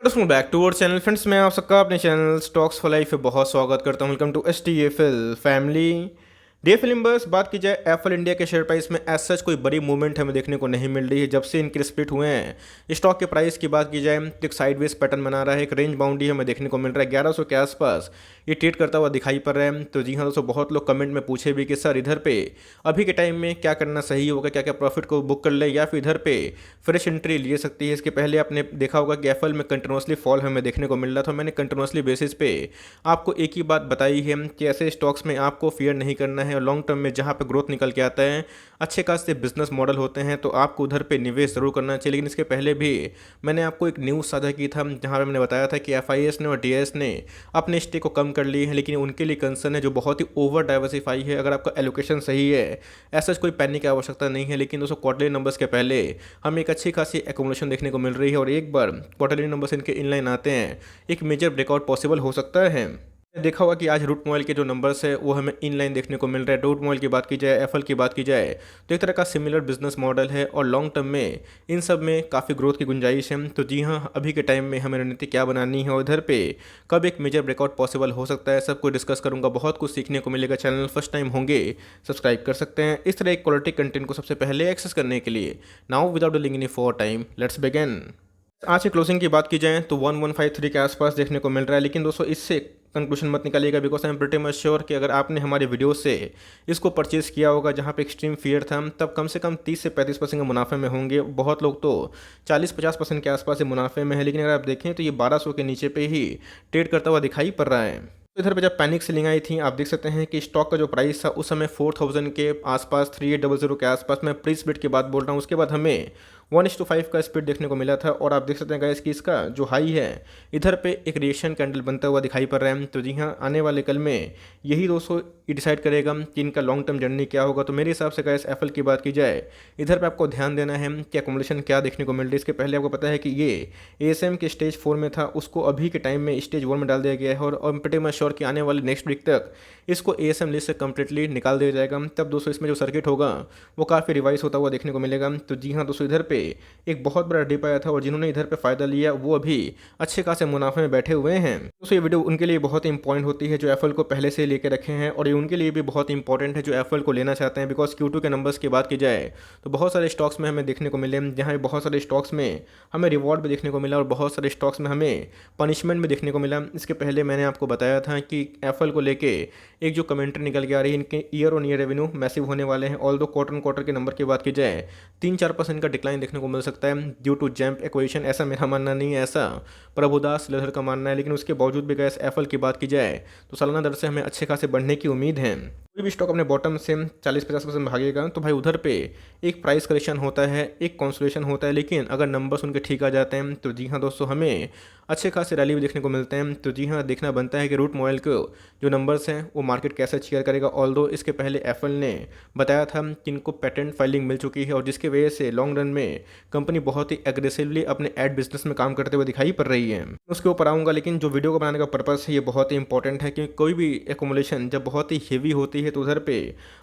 Welcome back to our channel friends. मैं आप सबका अपने चैनल स्टॉक्स फॉर लाइफ पे बहुत स्वागत करता हूं। Welcome to STFL family. DFL members, बात की जाए एफएल इंडिया के शेयर प्राइस में एज सच कोई बड़ी मूवमेंट हमें देखने को नहीं मिल रही है जब से इनके स्प्लिट हुए हैं। स्टॉक के प्राइस की बात की जाए तो एक साइडवेज पैटर्न बना रहा है, एक रेंज बाउंड्री हमें देखने को मिल रहा है 1100 के आसपास ये ट्रेड करता हुआ दिखाई पड़ रहा है। तो जी हाँ दोस्तों, बहुत लोग कमेंट में पूछे भी कि सर इधर पे अभी के टाइम में क्या करना सही होगा, क्या क्या प्रॉफिट को बुक कर ले या फिर इधर पे फ्रेश एंट्री ले सकती है। इसके पहले आपने देखा होगा कि एफएल में कंटिन्यूसली फॉल हमें देखने को मिल रहा था। मैंने कंटिन्यूसली बेसिस पे आपको एक ही बात बताई है कि ऐसे स्टॉक्स में आपको फियर नहीं करना है और लॉन्ग टर्म में जहाँ पे ग्रोथ निकल के आता है, अच्छे खासे बिजनेस मॉडल होते हैं, तो आपको उधर पे निवेश जरूर करना चाहिए। लेकिन इसके पहले भी मैंने आपको एक न्यूज़ साझा की था जहाँ पे मैंने बताया था कि FIS ने और DIS ने अपने स्टेक को कम कर लिए हैं, लेकिन उनके लिए कंसर्न है जो बहुत ही ओवर डाइवर्सिफाई है। अगर आपका एलोकेशन सही है, ऐसा कोई पैनिक की आवश्यकता नहीं है। लेकिन दोस्तों, क्वार्टरली नंबर्स के पहले हमें एक अच्छी खासी एक्यूमुलेशन देखने को मिल रही है और एक बार क्वार्टरली नंबर्स इनके इनलाइन आते हैं, एक मेजर ब्रेकआउट पॉसिबल हो सकता है। देखा होगा कि आज रूट मोबाइल के जो नंबर्स है वो हमें इनलाइन देखने को मिल रहा है। रूट मोबाइल की बात की जाए, एफएल की बात की जाए, तो एक तरह का सिमिलर बिजनेस मॉडल है और लॉन्ग टर्म में इन सब में काफ़ी ग्रोथ की गुंजाइश है। तो जी हाँ, अभी के टाइम में हमें रणनीति क्या बनानी है और इधर पे कब एक मेजर ब्रेकआउट पॉसिबल हो सकता है, सबको डिस्कस करूंगा। बहुत कुछ सीखने को मिलेगा। चैनल फर्स्ट टाइम होंगे सब्सक्राइब कर सकते हैं इस तरह एक क्वालिटी कंटेंट को सबसे पहले एक्सेस करने के लिए। Now without delaying any for time, let's begin. आज की क्लोजिंग की बात की जाए तो 1153 के आसपास देखने को मिल रहा है। लेकिन दोस्तों, इससे कंक्लूजन मत निकालिएगा, because I am pretty much sure कि अगर आपने हमारे वीडियो से इसको परचेज किया होगा जहाँ पे एक्सट्रीम फियर था, तब कम से कम 30 से 35% के मुनाफे में होंगे। बहुत लोग तो 40-50% के आसपास से मुनाफे में है। लेकिन अगर आप देखें तो ये 1200 के नीचे पे ही ट्रेड करता हुआ दिखाई पड़ रहा है। तो इधर पे जब पैनिक सेलिंग आई थी, आप देख सकते हैं कि स्टॉक का जो प्राइस था उस समय 4000 के आसपास, 3800 के आसपास, मैं प्री स्प्लिट की बात बोल रहा हूँ। उसके बाद हमें 1:5 का स्पीड देखने को मिला था और आप देख सकते हैं गाइस कि इसका जो हाई है इधर पे एक रिएक्शन कैंडल बनता हुआ दिखाई पड़ रहा है। तो जी हाँ, आने वाले कल में यही दोस्तों डिसाइड करेगा कि इनका लॉन्ग टर्म जर्नी क्या होगा। तो मेरे हिसाब से गाइस एफएल की बात की जाए, इधर पे आपको ध्यान देना है कि एकोमोडेशन क्या देखने को मिल रही है। इसके पहले आपको पता है कि ये ASM के स्टेज 4 में था, उसको अभी के टाइम में स्टेज 1 में डाल दिया गया है और प्रीटी मच श्योर कि आने वाले नेक्स्ट वीक तक इसको ASM लिस्ट से कंप्लीटली निकाल दिया जाएगा। तब दोस्तों इसमें जो सर्किट होगा वो काफ़ी रिवाइज होता हुआ देखने को मिलेगा। तो जी हाँ दोस्तों, इधर पे एक बहुत बड़ा डिप आया था और जिन्होंने इधर पे फ़ायदा लिया वो अभी अच्छे खासे मुनाफे में बैठे हुए हैं। दोस्तों, ये वीडियो उनके लिए बहुत ही इंपॉर्टेंट होती है जो एफएल को पहले से लेके रखे हैं, और ये उनके लिए भी बहुत इंपॉर्टेंट है जो एफएल को लेना चाहते हैं। बिकॉज Q2 के नंबर्स की बात की जाए तो बहुत सारे स्टॉक्स में हमें देखने को मिले, जहाँ बहुत सारे स्टॉक्स में हमें रिवॉर्ड भी देखने को मिला और बहुत सारे स्टॉक्स में हमें पनिशमेंट भी देखने को मिला। इसके पहले मैंने आपको बताया था कि एफएल को लेके एक जो कमेंट्री निकल के आ रही है, इनके year on year revenue massive होने वाले हैं। ऑल दो क्वार्टर के नंबर की बात की जाए 3-4% का डिक्लाइन देखने को मिल सकता है ड्यू टू जैम्प एक्वेशन। ऐसा मेरा मानना नहीं है, ऐसा प्रभुदास लेधर का मानना है। लेकिन उसके बावजूद भी गैस एफएल की बात की जाए तो सालाना दर से हमें अच्छे खासे बढ़ने की उम्मीद है। कोई भी स्टॉक अपने बॉटम से 40-50% भागेगा तो भाई उधर पे एक प्राइस करेक्शन होता है, एक कंसोलेशन होता है। लेकिन अगर नंबर्स उनके ठीक आ जाते हैं तो जी हाँ दोस्तों, हमें अच्छे खासे रैली भी देखने को मिलते हैं। तो जी हाँ, देखना बनता है कि रूट मोबाइल को जो नंबर्स हैं वो मार्केट कैसे शेयर करेगा। ऑल्दो इसके पहले एफएल ने बताया था कि इनको पेटेंट फाइलिंग मिल चुकी है और जिसकी वजह से लॉन्ग रन में कंपनी बहुत ही एग्रेसिवली अपने एड बिजनेस में काम करते हुए दिखाई पड़ रही है। उसके ऊपर आऊँगा, लेकिन जो वीडियो को बनाने का पर्पस है ये बहुत ही इंपॉर्टेंट है, क्योंकि कोई भी एकोमोलेशन जब बहुत ही हेवी होती है तो उधर पे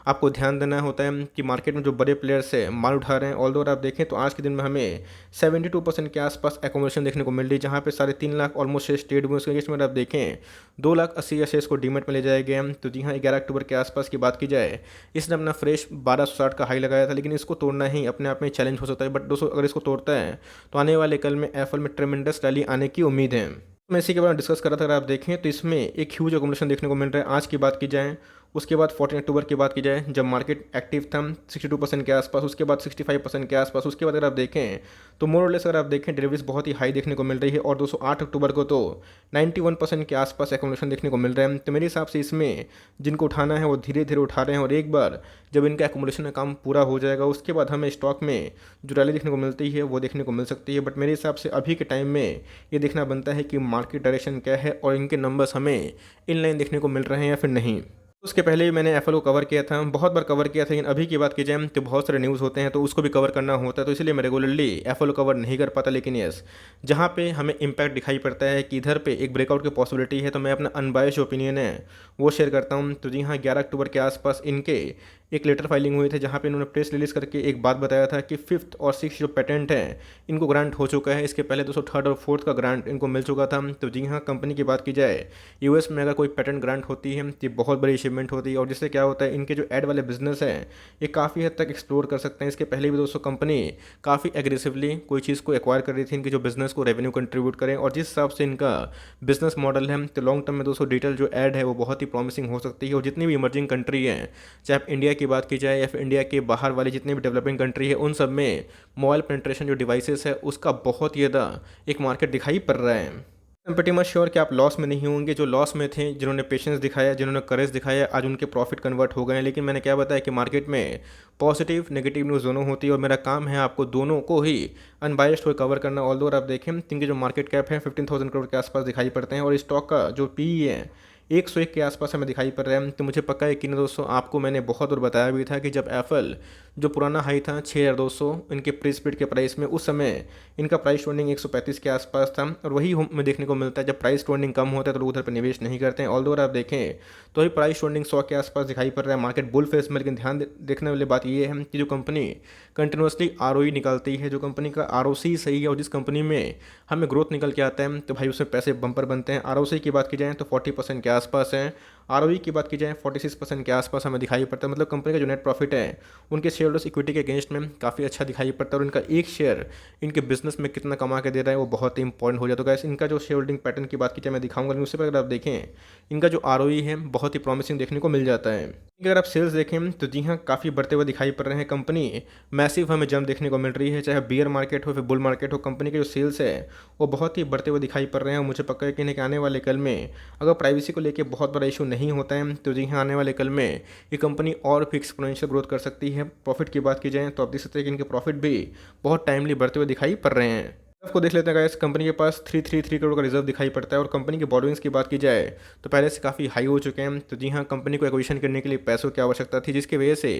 आपको ध्यान देना होता है कि मार्केट में जो बड़े प्लेयर्स है माल उठा रहे हैं। ऑल्दो आप देखें तो आज के दिन में हमें 72% के आसपास एकोमोलेशन देखने को मिल रही है, जहाँ पे 3.5 लाख ऑलमोस्ट शेयर ट्रेड हुए। उसके केस में आप देखें 2,80,000 शेयर्स को डीमेट में ले जाया गया। तो जी हाँ, 11 अक्टूबर के आसपास की बात की जाए, इसने अपना फ्रेश 1260 का हाई लगाया था, लेकिन इसको तोड़ना ही अपने आप में चैलेंज हो सकता है। बट दोस्तों, अगर इसको तोड़ता है तो आने वाले कल में एफएल में ट्रेमेंडस रैली आने की उम्मीद है। मैं इसी के बारे में डिस्कस कर रहा था। अगर आप देखें तो इसमें एक ह्यूज अकोमोडेशन देखने को मिल रहा है आज की बात की जाए। उसके बाद 14 अक्टूबर की बात की जाए जब मार्केट एक्टिव था 62% के आसपास, उसके बाद 65% के आसपास। उसके बाद अगर आप देखें तो मोर और लेस अगर आप देखें डिलीवरीज बहुत ही हाई देखने को मिल रही है और 208 अक्टूबर को तो 91% के आसपास एकोमोडेशन देखने को मिल रहा है। तो मेरे हिसाब से इसमें जिनको उठाना है वो धीरे धीरे उठा रहे हैं और एक बार जब इनका एकोमोडेशन का काम पूरा हो जाएगा उसके बाद हमें स्टॉक में जो रैली देखने को मिलती है वो देखने को मिल सकती है। बट मेरे हिसाब से अभी के टाइम में ये देखना बनता है कि मार्केट डायरेक्शन क्या है और इनके नंबर्स हमें इनलाइन देखने को मिल रहे हैं या फिर नहीं। उसके पहले भी मैंने एफएल को कवर किया था, बहुत बार कवर किया था, लेकिन अभी की बात की जाए तो बहुत सारे न्यूज़ होते हैं तो उसको भी कवर करना होता है, तो इसलिए मैं रेगुलरली एफएल को कवर नहीं कर पाता। लेकिन यस, जहाँ पे हमें इम्पैक्ट दिखाई पड़ता है कि इधर पे एक ब्रेकआउट की पॉसिबिलिटी है तो मैं अपना अनबायस्ड ओपिनियन है वो शेयर करता हूँ। तो जी हाँ, 11 अक्टूबर के आसपास इनके एक लेटर फाइलिंग हुई थी जहाँ पे इन्होंने प्रेस रिलीज करके एक बात बताया था कि 5th और 6th जो पेटेंट है इनको ग्रांट हो चुका है। इसके पहले दोस्तों 3rd और 4th का ग्रांट इनको मिल चुका था। तो जी हाँ, कंपनी की बात की जाए, यूएस में अगर कोई पेटेंट ग्रांट होती है तो ये बहुत बड़ी अचीवमेंट होती है, और जिससे क्या होता है, इनके जो एड वाले बिजनेस हैं ये काफ़ी हद तक एक्सप्लोर कर सकते हैं। इसके पहले भी दोस्तों कंपनी काफ़ी एग्रेसिवली कोई चीज़ को एक्वायर कर रही थी इनके जो बिजनेस को रेवेन्यू कंट्रीब्यूट करें, और जिस हिसाब से इनका बिजनेस मॉडल है तो लॉन्ग टर्म में दोस्तों डिजिटल जो ऐड है वो बहुत ही प्रॉमिसिंग हो सकती है। और जितनी भी इमर्जिंग कंट्री हैं, चाहे आप इंडिया की बात की जाए या फिर इंडिया के बाहर वाली जितनी भी डेवलपिंग कंट्री है, उन सब में मोबाइल पेनिट्रेशन जो डिवाइसेस है उसका बहुत ही ज़्यादा एक मार्केट दिखाई पड़ रहा है। आई एम प्रीटी मच श्योर कि आप लॉस में नहीं होंगे। जो लॉस में थे, जिन्होंने पेशेंस दिखाया, जिन्होंने करेज दिखाया, आज उनके प्रॉफिट कन्वर्ट हो गए हैं। लेकिन मैंने क्या बताया कि मार्केट में पॉजिटिव नेगेटिव न्यूज़ दोनों होती है, और मेरा काम है आपको दोनों को ही अनबायस्ड होकर कवर करना। ऑल दो आप देखें, इनके जो मार्केट कैप है 15,000 करोड़ के आसपास दिखाई पड़ते हैं, और स्टॉक का जो पी है 101 के आसपास हमें दिखाई पड़ रहा है। तो मुझे पक्का है कि ना दोस्तों, आपको मैंने बहुत और बताया भी था कि जब एप्पल जो पुराना हाई था 6200 इनके प्री स्प्लिट के प्राइस में, उस समय इनका प्राइस ट्रेंडिंग 135 के आसपास था, और वही हमें देखने को मिलता है जब प्राइस ट्रेंडिंग कम होता है तो लोग उधर पर निवेश नहीं करते हैं। ऑल दो आप देखें तो ही प्राइस ट्रेंडिंग 100 के आसपास दिखाई पड़ रहा है, मार्केट बुल फेस में। लेकिन ध्यान देखने वाली बात यह है कि जो कंपनी कंटिन्यूसली आरओई निकालती है, जो कंपनी का आरओसी सही है, और जिस कंपनी में हमें ग्रोथ निकल के आता है तो भाई उसमें पैसे बम्पर बनते हैं। आरओसी की बात की जाए तो 40% के आसपास है, आरओई की बात की जाए 46% के आसपास हमें दिखाई पड़ता है। मतलब कंपनी का जो नेट प्रॉफिट है उनके शेयर होल्डर्स इक्विटी के अगेंस्ट में काफ़ी अच्छा दिखाई पड़ता है, और इनका एक शेयर इनके बिजनेस में कितना कमा के दे रहा है वो बहुत ही इंपॉर्टेंट हो जाता है। तो गाइस, इनका जो शेयर होल्डिंग पैटर्न की बात की जाए मैं दिखाऊंगा, लेकिन उससे पहले अगर आप देखें इनका जो आरओई है बहुत ही प्रॉमिसिंग देखने को मिल जाता है। अगर आप सेल्स देखें तो जी हाँ, काफ़ी बढ़ते हुए दिखाई पड़ रहे हैं। कंपनी मैसिव हमें जंप देखने को मिल रही है, चाहे बियर मार्केट हो फिर बुल मार्केट हो, कंपनी के जो सेल्स है वो बहुत ही बढ़ते हुए दिखाई पड़ रहे हैं। और मुझे पक्का है कि इन्हें आने वाले कल में अगर प्राइवेसी को लेकर बहुत बड़ा इशू नहीं होता है तो जी हाँ, आने वाले कल में ये कंपनी और भी एक्सपोनेंशियल ग्रोथ कर सकती है। प्रॉफिट की बात की जाए तो आप देख सकते हैं कि इनके प्रॉफिट भी बहुत टाइमली बढ़ते हुए दिखाई पड़ रहे हैं। आपको देख लेते हैं गाइस, कंपनी के पास 333 करोड़ का रिजर्व दिखाई पड़ता है, और कंपनी के बोरोइंग्स की बात की जाए तो पहले से काफ़ी हाई हो चुके हैं। तो जी हाँ, कंपनी को एक्विजिशन करने के लिए पैसों की आवश्यकता थी, जिसकी वजह से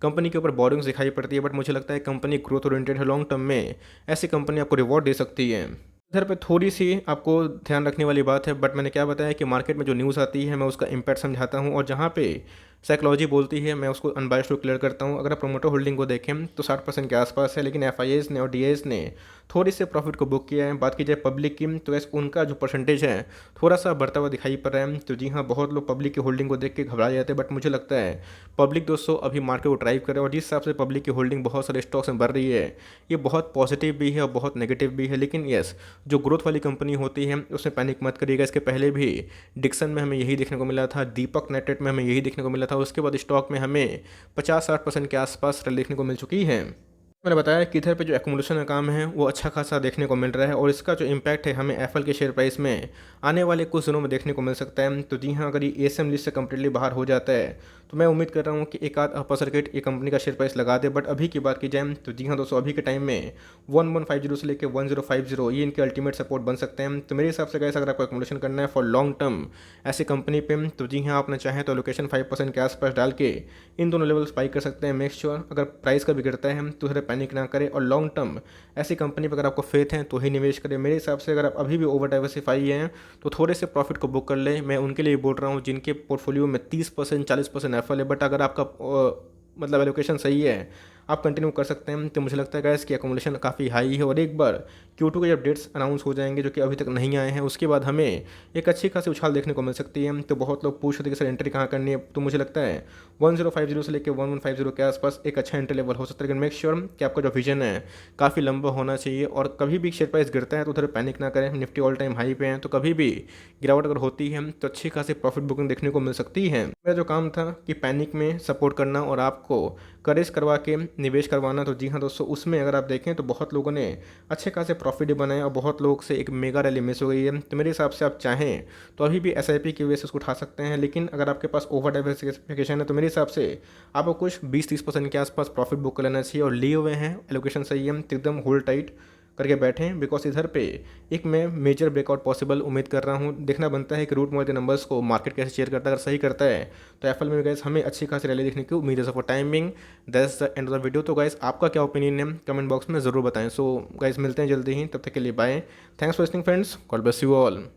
कंपनी के ऊपर बोरोइंग्स दिखाई पड़ती है। बट मुझे लगता है कंपनी ग्रोथ ओरिएंटेड है, लॉन्ग टर्म में ऐसी कंपनी आपको रिवॉर्ड दे सकती है। इधर पे थोड़ी सी आपको ध्यान रखने वाली बात है, बट मैंने क्या बताया कि मार्केट में जो न्यूज़ आती है मैं उसका इम्पैक्ट समझाता हूँ, और जहाँ पे साइकोलॉजी बोलती है मैं उसको अनबायस्ड टू क्लियर करता हूँ। अगर आप प्रोमोटर होल्डिंग को देखें तो 60% के आसपास है, लेकिन एफआईएस ने और डीएस ने थोड़ी से प्रॉफिट को बुक किया है। बात की जाए पब्लिक की तो वैसे उनका जो परसेंटेज है थोड़ा सा बढ़ता हुआ दिखाई पड़ रहा है। तो जी हाँ, बहुत लोग पब्लिक की होल्डिंग को देख के घबरा जाते हैं, बट मुझे लगता है पब्लिक दोस्तों अभी मार्केट को ड्राइव कर रहे हैं, और जिस हिसाब से पब्लिक की होल्डिंग बहुत सारे स्टॉक्स में बढ़ रही है ये बहुत पॉजिटिव भी है और बहुत नेगेटिव भी है। लेकिन यस, जो ग्रोथ वाली कंपनी होती है उसमें पैनिक मत करिएगा। इसके पहले भी डिक्सन में हमें यही देखने को मिला था, दीपक नेटेट में हमें यही देखने को मिला था, उसके बाद स्टॉक में हमें 50-60% के आसपास रैली देखने को मिल चुकी है। मैंने बताया कि इधर पे जो एक्मुलेशन का काम है वो अच्छा खासा देखने को मिल रहा है, और इसका जो इम्पैक्ट है हमें एप्पल के शेयर प्राइस में आने वाले कुछ दिनों में देखने को मिल सकता है। तो जी हाँ, अगर ये एएसएम लिस्ट से कम्प्लीटली बाहर हो जाता है तो मैं उम्मीद कर रहा हूँ कि एक आध अपर सर्किट ये कंपनी का शेयर प्राइस लगा दे। बट अभी की बात की जाए तो जी हाँ दोस्तों, अभी के टाइम में 1150 से लेकर 1050 ये इनके अल्टीमेट सपोर्ट बन सकते हैं। तो मेरे हिसाब से गाइस, अगर आपको एक्मुलेशन करना है फॉर लॉन्ग टर्म ऐसी कंपनी पे तो जी हाँ, आपने चाहे तो लोकेशन 5% के आसपास डाल के इन दोनों लेवल्स बाई कर सकते हैं। मेक श्योर अगर प्राइस का बिगड़ता है तो थोड़ा पैनिक ना करें, और लॉन्ग टर्म ऐसी कंपनी पर अगर आपको फेथ है तो ही निवेश करें। मेरे हिसाब से अगर आप अभी भी ओवर डाइवर्सिफाई हैं तो थोड़े से प्रॉफिट को बुक कर ले। मैं उनके लिए बोल रहा हूँ जिनके पोर्टफोलियो में 30% 40% एफएल है, बट अगर आपका मतलब एलोकेशन सही है आप कंटिन्यू कर सकते हैं। तो मुझे लगता है गाइस कि एकोमोडेशन काफ़ी हाई है, और एक बार Q2 के जब डेट्स अनाउंस हो जाएंगे जो कि अभी तक नहीं आए हैं, उसके बाद हमें एक अच्छी खासी उछाल देखने को मिल सकती है। तो बहुत लोग पूछ रहे थे कि सर एंट्री कहाँ करनी है, तो मुझे लगता है 1050 से लेकर 1150 के आसपास एक अच्छा एंट्री लेवल हो सकता है। लेकिन मेक श्योर कि आपका जो विजन है काफ़ी लंबा होना चाहिए, और कभी भी शेयर प्राइस गिरता है तो उधर पैनिक ना करें। निफ्टी ऑल टाइम हाई पे है, तो कभी भी गिरावट अगर होती है तो अच्छी खासी प्रॉफिट बुकिंग देखने को मिल सकती है। मेरा जो काम था कि पैनिक में सपोर्ट करना और आपको करेज करवा के निवेश करवाना, तो जी हाँ दोस्तों, उसमें अगर आप देखें तो बहुत लोगों ने अच्छे खासे प्रॉफिट बनाए, और बहुत लोग से एक मेगा रैली मिस हो गई है। तो मेरे हिसाब से आप चाहें तो अभी भी एसआईपी की वजह से उसको उठा सकते हैं, लेकिन अगर आपके पास ओवर डाइवर्सिफिकेशन है तो मेरे हिसाब से आपको कुछ 20-30% के आसपास प्रॉफिट बुक कर लेना चाहिए, और लिए हुए हैं एलोकेशन सही है तो एकदम होल्ड टाइट करके बैठें। बिकॉज इधर पे एक मैं मेजर ब्रेकआउट पॉसिबल उम्मीद कर रहा हूँ। देखना बनता है कि रूट मोर के नंबर्स को मार्केट कैसे शेयर करता है। अगर सही करता है तो एप्पल में गाइस हमें अच्छी खासी रैली देखने की उम्मीद है। For timing that's the end of the video. तो गाइस आपका क्या ओपिनियन है कमेंट बॉक्स में ज़रूर बताएं। सो गाइस मिलते हैं जल्दी ही, तब तक के लिए bye. Thanks for listening friends, God bless you all.